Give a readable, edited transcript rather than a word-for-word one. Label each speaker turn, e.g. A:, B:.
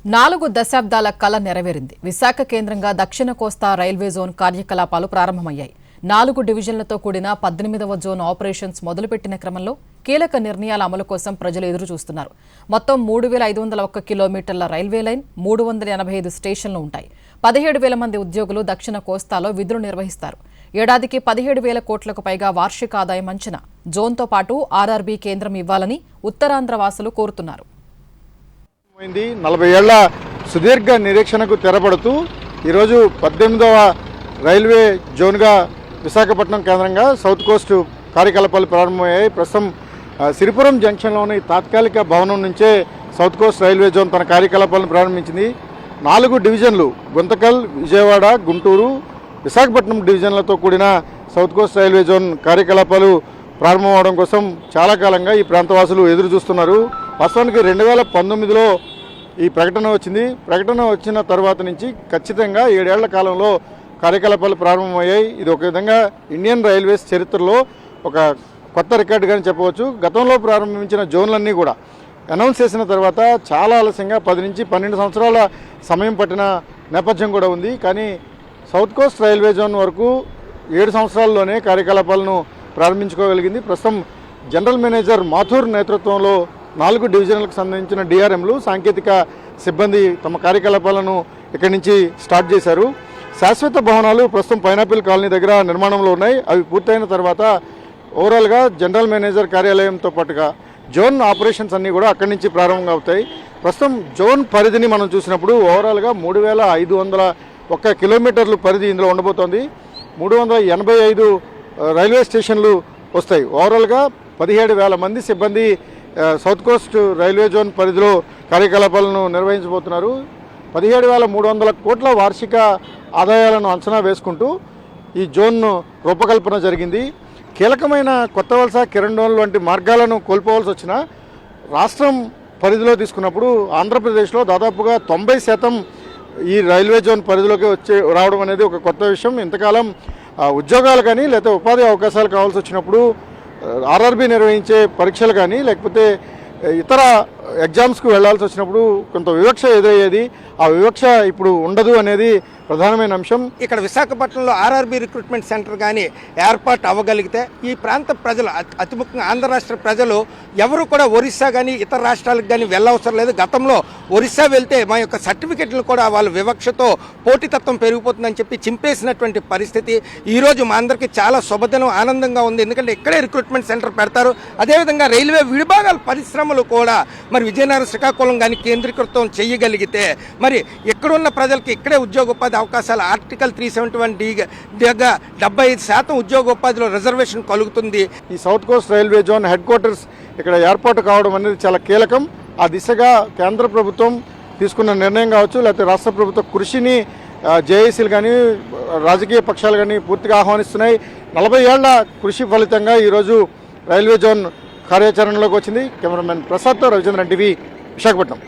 A: 4 దశాబ్దాల కల నెరవేరింది. విశాఖ కేంద్రంగా దక్షిణ కోస్తా రైల్వే జోన్ కార్యకలాపాలు ప్రారంభమయ్యాయి. 4 డివిజన్లతో కూడిన 18వ జోన్ ఆపరేషన్స్ మొదలుపెట్టిన క్రమంలో కీలక నిర్ణయాల అమలు కోసం ప్రజలు ఎదురు చూస్తున్నారు. మొత్తం 3501 కిలోమీటర్ల రైల్వే లైన్, 385 స్టేషన్లు ఉంటాయి. 17,000 మంది ఉద్యోగులు దక్షిణ కోస్తాలో విధులు నిర్వహిస్తారు. ఏడాదికి 17,000 కోట్లకు పైగా వార్షిక ఆదాయం అంచనా. జోన్తో పాటు ఆర్ఆర్బీ కేంద్రం ఇవ్వాలని ఉత్తరాంధ్ర వాసులు కోరుతున్నారు.
B: 40 ఏళ్ల సుదీర్ఘ నిరీక్షణకు తెరపడుతూ ఈరోజు 18వ రైల్వే జోన్గా విశాఖపట్నం కేంద్రంగా సౌత్ కోస్ట్ కార్యకలాపాలు ప్రారంభమయ్యాయి. ప్రస్తుతం సిరిపురం జంక్షన్లోని తాత్కాలిక భవనం నుంచే సౌత్ కోస్ట్ రైల్వే జోన్ తన కార్యకలాపాలను ప్రారంభించింది. 4 డివిజన్లు గుంతకల్, విజయవాడ, గుంటూరు, విశాఖపట్నం డివిజన్లతో కూడిన సౌత్ కోస్ట్ రైల్వే జోన్ కార్యకలాపాలు ప్రారంభమవడం కోసం చాలా కాలంగా ఈ ప్రాంతవాసులు ఎదురు చూస్తున్నారు. వాస్తవానికి 2019లో ఈ ప్రకటన వచ్చింది. ప్రకటన వచ్చిన తర్వాత నుంచి ఖచ్చితంగా 7 ఏళ్ల కాలంలో కార్యకలాపాలు ప్రారంభమయ్యాయి. ఇది ఒక విధంగా ఇండియన్ రైల్వేస్ చరిత్రలో ఒక కొత్త రికార్డుగానే చెప్పవచ్చు. గతంలో ప్రారంభించిన జోన్లన్నీ కూడా అనౌన్స్ చేసిన తర్వాత చాలా ఆలస్యంగా 10 నుంచి 12 సంవత్సరాల సమయం పట్టిన నేపథ్యం కూడా ఉంది. కానీ సౌత్ కోస్ట్ రైల్వే జోన్ వరకు 7 సంవత్సరాల్లోనే కార్యకలాపాలను ప్రారంభించుకోగలిగింది. ప్రస్తుతం జనరల్ మేనేజర్ మాథూర్ నేతృత్వంలో 4 డివిజన్లకు సంబంధించిన డిఆర్ఎంలు, సాంకేతిక సిబ్బంది తమ కార్యకలాపాలను ఇక్కడి నుంచి స్టార్ట్ చేశారు. శాశ్వత భవనాలు ప్రస్తుతం పైనాపిల్ కాలనీ దగ్గర నిర్మాణంలో ఉన్నాయి. అవి పూర్తయిన తర్వాత ఓవరాల్గా జనరల్ మేనేజర్ కార్యాలయంతో పాటుగా జోన్ ఆపరేషన్స్ అన్నీ కూడా అక్కడి నుంచి ప్రారంభంగా అవుతాయి. ప్రస్తుతం జోన్ పరిధిని మనం చూసినప్పుడు ఓవరాల్గా 3,501 కిలోమీటర్లు పరిధి ఇందులో ఉండబోతోంది. 385 రైల్వే స్టేషన్లు వస్తాయి. ఓవరాల్గా 17,000 మంది సిబ్బంది సౌత్ కోస్ట్ రైల్వే జోన్ పరిధిలో కార్యకలాపాలను నిర్వహించబోతున్నారు. 17,300 కోట్ల వార్షిక ఆదాయాలను అంచనా వేసుకుంటూ ఈ జోన్ను రూపకల్పన జరిగింది. కీలకమైన కొత్త వలస, కిరణ్ వంటి మార్గాలను కోల్పోవాల్సి వచ్చినా రాష్ట్రం పరిధిలో తీసుకున్నప్పుడు ఆంధ్రప్రదేశ్లో దాదాపుగా 90% ఈ రైల్వే జోన్ పరిధిలోకి రావడం అనేది ఒక కొత్త విషయం. ఇంతకాలం ఉద్యోగాలు కానీ లేకపోతే ఉపాధి అవకాశాలు కావాల్సి వచ్చినప్పుడు ఆర్ఆర్బీ నిర్వహించే పరీక్షలు కానీ లేకపోతే ఇతర ఎగ్జామ్స్కు వెళ్లాల్సి వచ్చినప్పుడు కొంత వివక్ష ఎదురయ్యేది. ఆ వివక్ష ఇప్పుడు ఉండదు అనేది ప్రధానమైన అంశం.
C: ఇక్కడ విశాఖపట్నంలో ఆర్ఆర్బీ రిక్రూట్మెంట్ సెంటర్ కానీ ఏర్పాటు అవ్వగలిగితే ఈ ప్రాంత ప్రజలు, అతి ముఖ్యంగా ఆంధ్ర రాష్ట్ర ప్రజలు ఎవరు కూడా ఒరిస్సా కానీ ఇతర రాష్ట్రాలకు కానీ వెళ్ళవసరం లేదు. గతంలో ఒరిస్సా వెళ్తే మా యొక్క సర్టిఫికెట్లు కూడా వాళ్ళ వివక్షతో పోటీతత్వం పెరిగిపోతుందని చెప్పి చింపేసినటువంటి పరిస్థితి. ఈరోజు మా అందరికీ చాలా శుభదినం, ఆనందంగా ఉంది. ఎందుకంటే ఇక్కడే రిక్రూట్మెంట్ సెంటర్ పెడతారు. అదేవిధంగా రైల్వే విడిభాగాల పరిశ్రమలు కూడా మరి విజయనగరం, శ్రీకాకుళం కానీ కేంద్రీకృతం చేయగలిగితే మరి ఇక్కడున్న ప్రజలకి ఇక్కడే ఉద్యోగోపాధి అవకాశాలు ఆర్టికల్ 371D దగ్గర 75% ఉద్యోగోపాధిలో రిజర్వేషన్ కలుగుతుంది.
B: ఈ south Coast railway zone head quarters ఇక్కడ ఏర్పాటు కావడం అనేది చాలా కీలకం. ఆ దిశగా కేంద్ర ప్రభుత్వం తీసుకున్న నిర్ణయం కావచ్చు, లేకపోతే రాష్ట్ర ప్రభుత్వ కృషిని జేఏసీలు కానీ రాజకీయ పక్షాలు కానీ పూర్తిగా ఆహ్వానిస్తున్నాయి. 40 ఏళ్ల కృషి ఫలితంగా ఈరోజు రైల్వే జోన్ కార్యాచరణలోకి వచ్చింది. కెమెరామెన్ ప్రసాద్తో రవిచంద్రన్, టీవీ, విశాఖపట్నం.